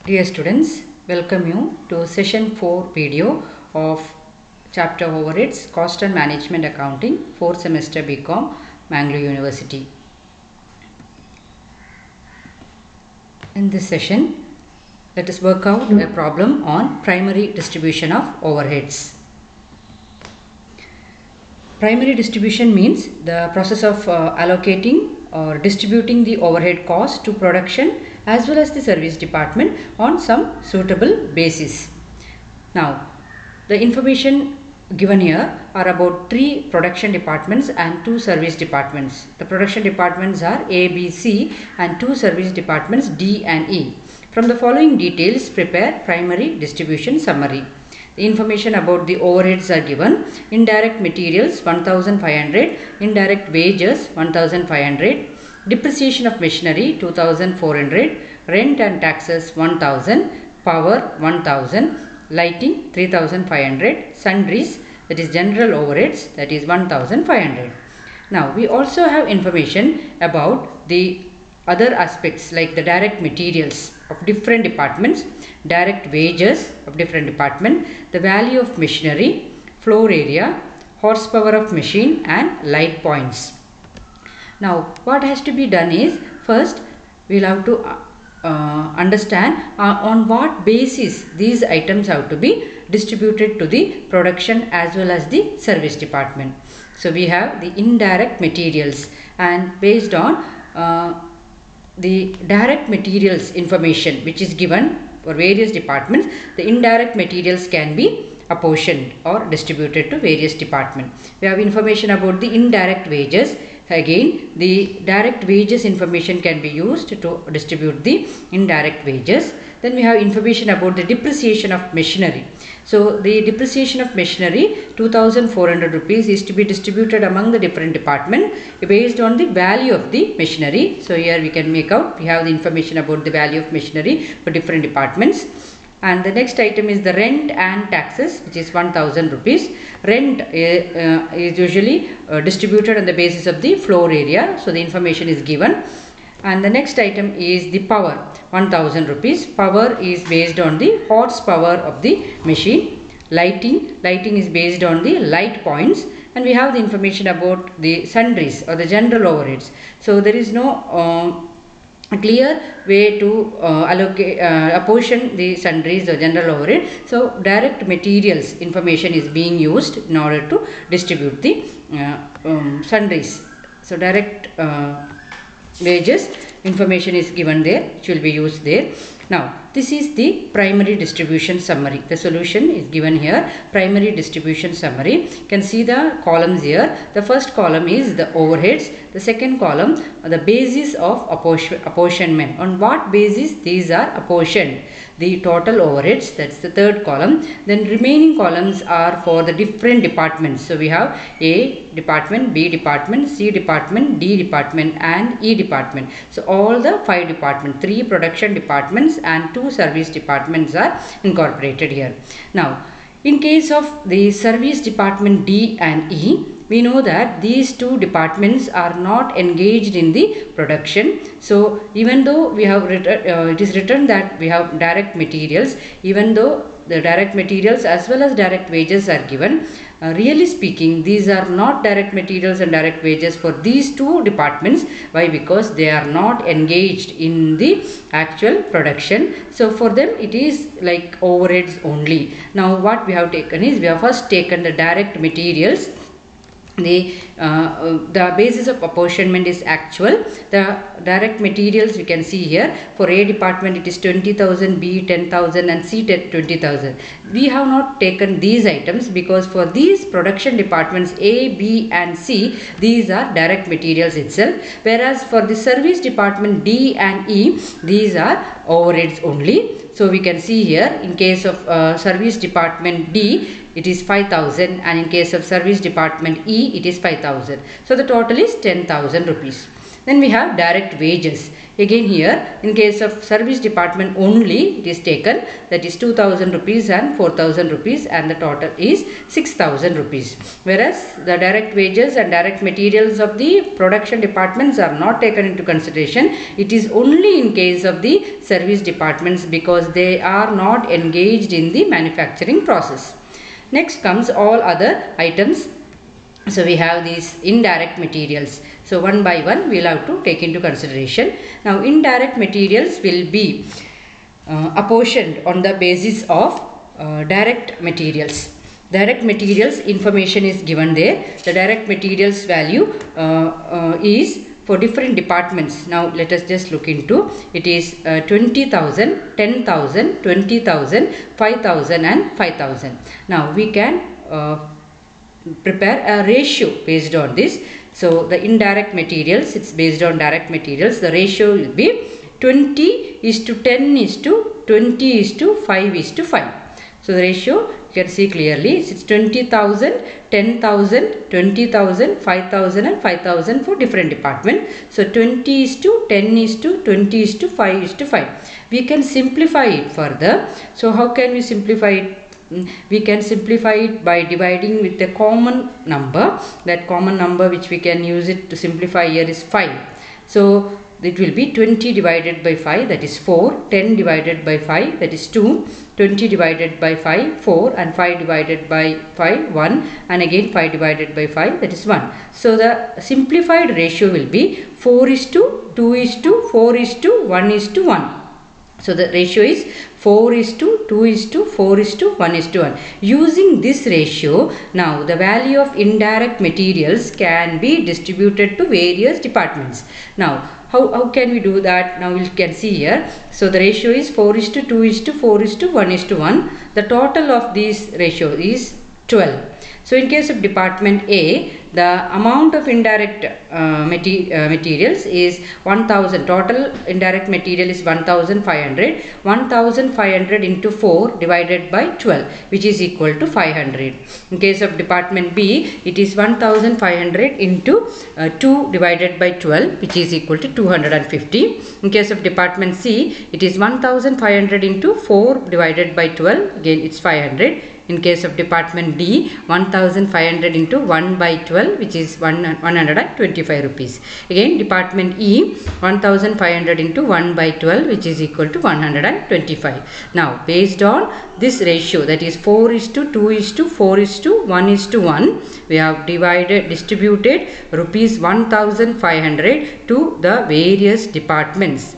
Dear students, welcome you to session 4 video of chapter Overheads, Cost and Management Accounting, 4th semester BCom, Mangalore University. In this session, let us work out a problem on primary distribution of overheads. Primary distribution means the process of allocating or distributing the overhead cost to production as well as the service department on some suitable basis. Now, the information given here are about 3 production departments and 2 service departments. The production departments are A, B, C and 2 service departments D and E. From the following details, prepare primary distribution summary. The information about the overheads are given. Indirect materials 1500, indirect wages 1500, depreciation of machinery 2400, rent and taxes 1000, power 1000, lighting 3500, sundries, that is general overheads, that is 1500. Now we also have information about the other aspects like the direct materials of different departments, direct wages of different department, the value of machinery, floor area, horsepower of machine and light points. Now what has to be done is, first we will have to understand on what basis these items have to be distributed to the production as well as the service department. So we have the indirect materials, and based on the direct materials information which is given for various departments, the indirect materials can be apportioned or distributed to various departments. We have information about the indirect wages. Again, the direct wages information can be used to distribute the indirect wages. Then we have information about the depreciation of machinery. So the depreciation of machinery 2400 rupees is to be distributed among the different departments based on the value of the machinery. So here we can make out, we have the information about the value of machinery for different departments. And the next item is the rent and taxes, which is 1000 rupees. Rent is usually distributed on the basis of the floor area. So the information is given. And the next item is the power, 1000 rupees. Power is based on the horsepower of the machine. Lighting is based on the light points. And we have the information about the sundries or the general overheads. So there is no clear way to apportion the sundries or general overhead. So direct materials information is being used in order to distribute the sundries. So direct wages information is given there, which will be used there. Now this is the primary distribution summary. The solution is given here, primary distribution summary. You can see the columns here. The first column is the overheads. The second column, the basis of apportionment. On what basis these are apportioned? The total overheads, that's the third column. Then remaining columns are for the different departments. So we have A department, B department, C department, D department and E department. So all the 5 departments, 3 production departments and 2 service departments are incorporated here. Now in case of the service department D and E, we know that these 2 departments are not engaged in the production. So even though we have it is written that we have direct materials, even though the direct materials as well as direct wages are given, really speaking these are not direct materials and direct wages for these 2 departments. Why? Because they are not engaged in the actual production. So for them it is like overheads only. Now what we have taken is, we have first taken the direct materials. The basis of apportionment is actual. The direct materials you can see here, for A department it is 20,000, B 10,000 and C 20,000. We have not taken these items because for these production departments A, B and C, these are direct materials itself, whereas for the service department D and E, these are overheads only. So we can see here, in case of service department D, it is 5,000 and in case of service department E, it is 5,000. So the total is 10,000 rupees. Then we have direct wages. Again here, in case of service department only, it is taken, that is 2000 rupees and 4000 rupees, and the total is 6000 rupees. Whereas the direct wages and direct materials of the production departments are not taken into consideration. It is only in case of the service departments, because they are not engaged in the manufacturing process. Next comes all other items. So we have these indirect materials. So one by one we will have to take into consideration. Now indirect materials will be apportioned on the basis of direct materials. Direct materials information is given there. The direct materials value is for different departments. Now let us just look into it. Is 20,000, 10,000, 20,000, 5,000 and 5,000. Now we can prepare a ratio based on this. So the indirect materials, it's based on direct materials. The ratio will be 20 is to 10 is to 20 is to 5 is to 5. So the ratio you can see clearly, it's 20,000, 10,000, 20,000, 5,000 and 5,000 for different department. So 20 is to 10 is to 20 is to 5 is to 5. We can simplify it further. So how can we simplify it? We can simplify it by dividing with a common number. That common number which we can use it to simplify here is 5. So it will be 20 divided by 5, that is 4, 10 divided by 5, that is 2, 20 divided by 5, 4, and 5 divided by 5, 1, and again 5 divided by 5, that is 1. So the simplified ratio will be 4 is to 2 is to 4 is to 1 is to 1. So the ratio is 4 is to 2 is to 4 is to 1 is to 1. Using this ratio, now the value of indirect materials can be distributed to various departments. Now how can we do that? Now we can see here. So the ratio is 4 is to 2 is to 4 is to 1 is to 1. The total of this ratio is 12. So in case of department A, the amount of indirect materials is 1000. Total indirect material is 1500. 1500 into 4 divided by 12, which is equal to 500. In case of department B, it is 1500 into 2 divided by 12, which is equal to 250. In case of department C, it is 1500 into 4 divided by 12, again it's 500. In case of department D, 1500 into 1 by 12, which is 125 rupees. Again department E, 1500 into 1 by 12, which is equal to 125. Now based on this ratio, that is 4 is to 2 is to 4 is to 1 is to 1, we have distributed rupees 1500 to the various departments.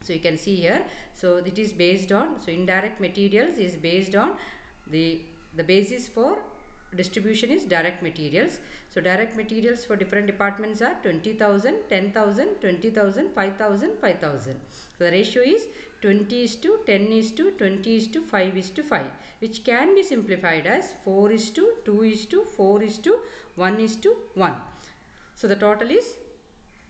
So you can see here, so it is based on, so indirect materials is based on the basis for distribution is direct materials. So direct materials for different departments are 20,000, 10,000, 20,000, 5,000, 5,000. So the ratio is 20 is to 10 is to 20 is to 5 is to 5, which can be simplified as 4 is to 2 is to 4 is to 1 is to 1. So the total is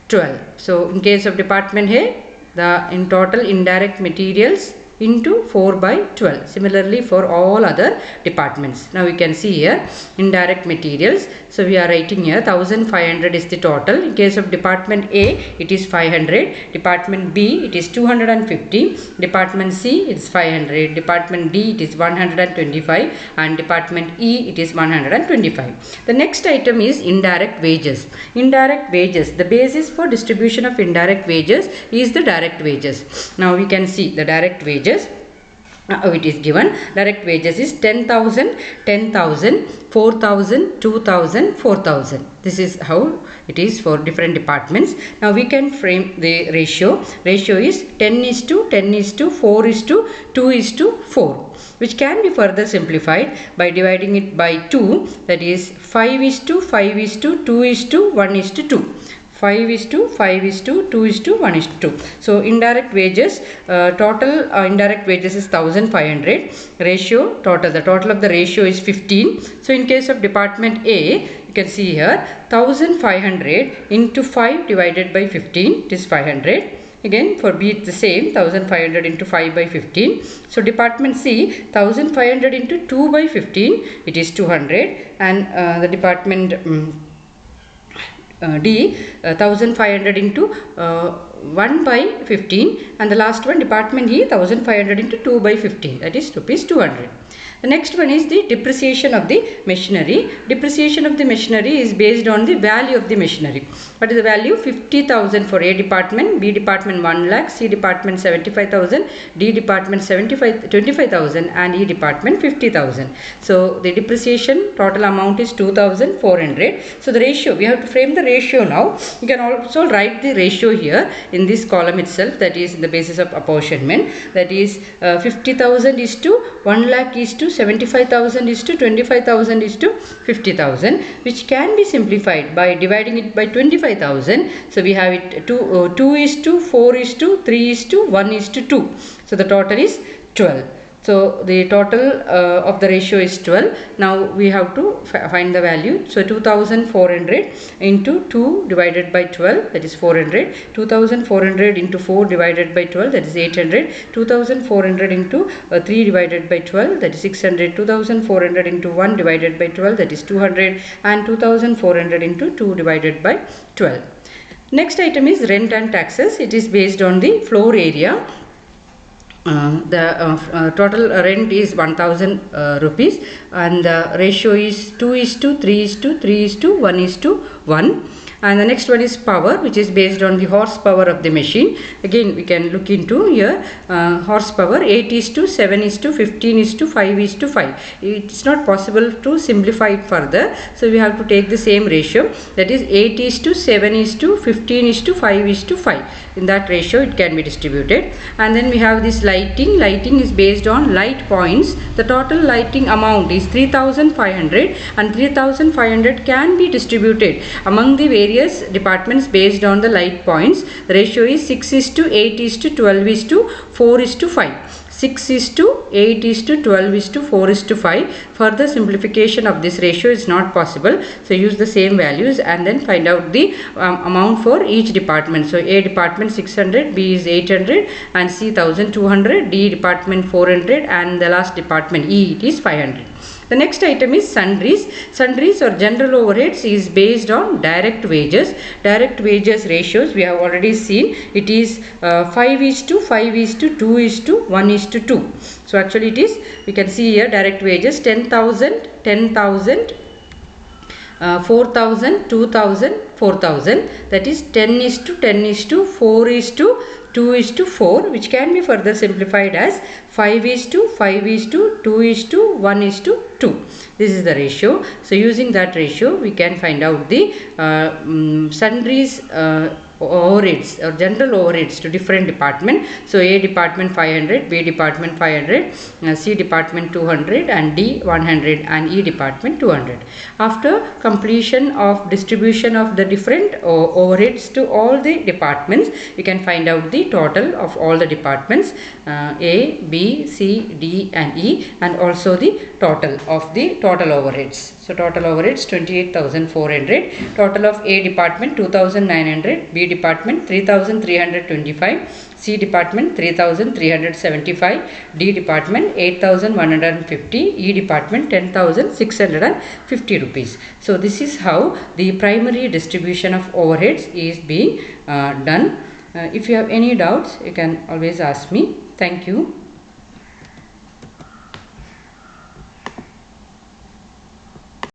12. So in case of department A, the in total indirect materials into 4 by 12. Similarly for all other departments. Now we can see here indirect materials. So we are writing here 1500 is the total. In case of department A, it is 500. Department B, it is 250. Department C, it is 500. Department D, it is 125. And department E, it is 125. The next item is indirect wages. Indirect wages, the basis for distribution of indirect wages is the direct wages. Now we can see the direct wages. It is given, direct wages is 10,000, 10,000, 4,000, 2,000, 4,000. This is how it is for different departments. Now we can frame the ratio. Ratio is 10 is to 10 is to 4 is to 2 is to 4, which can be further simplified by dividing it by 2, that is 5 is to 5 is to 2 is to 1 is to 2. 5 is to 5 is to 2 is to 1 is to 2. So indirect wages, total indirect wages is 1500. Ratio, the total of the ratio is 15. So in case of department A, you can see here 1500 into 5 divided by 15, it is 500. Again for B it's the same, 1500 into 5 by 15. So department C, 1500 into 2 by 15, it is 200. And the department D 1500 into 1 by 15, and the last one department E 1500 into 2 by 15, that is rupees 200. The next one is the depreciation of the machinery. Depreciation of the machinery is based on the value of the machinery. What is the value? 50,000 for A department, B department 1 lakh, C department 75,000, D department 25,000 and E department 50,000. So the depreciation total amount is 2,400. So the ratio, we have to frame the ratio now. You can also write the ratio here in this column itself, that is in the basis of apportionment, that is 50,000 is to 1 lakh is to 75,000 is to 25,000 is to 50,000, which can be simplified by dividing it by 25,000. So we have it 2 is to 4 is to 3 is to 1 is to 2. So the total is 12. So the total of the ratio is 12. Now we have to find the value. So 2,400 into 2 divided by 12, that is 400. 2,400 into 4 divided by 12, that is 800. 2,400 into 3 divided by 12, that is 600. 2,400 into 1 divided by 12, that is 200. And 2,400 into 2 divided by 12. Next item is rent and taxes. It is based on the floor area. The total rent is 1,000 rupees, and the ratio is 2 is to 3 is to 3 is to 1 is to 1. And the next one is power, which is based on the horsepower of the machine. Again, we can look into here horsepower 8 is to 7 is to 15 is to 5 is to 5. It's not possible to simplify it further, so we have to take the same ratio, that is 8 is to 7 is to 15 is to 5 is to 5. In that ratio it can be distributed. And then we have this lighting. Lighting is based on light points. The total lighting amount is 3,500, and 3,500 can be distributed among the various departments based on the light points. The ratio is 6 is to 8 is to 12 is to 4 is to 5. 6 is to 8 is to 12 is to 4 is to 5. Further simplification of this ratio is not possible. So use the same values and then find out the amount for each department. So A department 600, B is 800 and C 1,200, D department 400 and the last department E it is 500. The next item is sundries. Sundries or general overheads is based on direct wages. Direct wages ratios we have already seen. It is 5 is to 5 is to 2 is to 1 is to 2. So actually it is, we can see here direct wages 10,000, 10,000, 4,000, 2,000, 4,000. That is 10 is to 10 is to 4 is to 2 is to 4, which can be further simplified as 5 is to 5 is to 2 is to 1 is to 2. This is the ratio. So using that ratio we can find out the sundries overheads or general overheads to different department. So A department 500, B department 500, C department 200 and D 100 and E department 200. After completion of distribution of the different overheads to all the departments, you can find out the total of all the departments A, B, C, D and E, and also the total of the total overheads. So total overheads 28,400. Total of A department 2,900, B department 3,325, C department 3,375, D department 8,150, E department 10,650 rupees. So this is how the primary distribution of overheads is being done. If you have any doubts, you can always ask me. Thank you.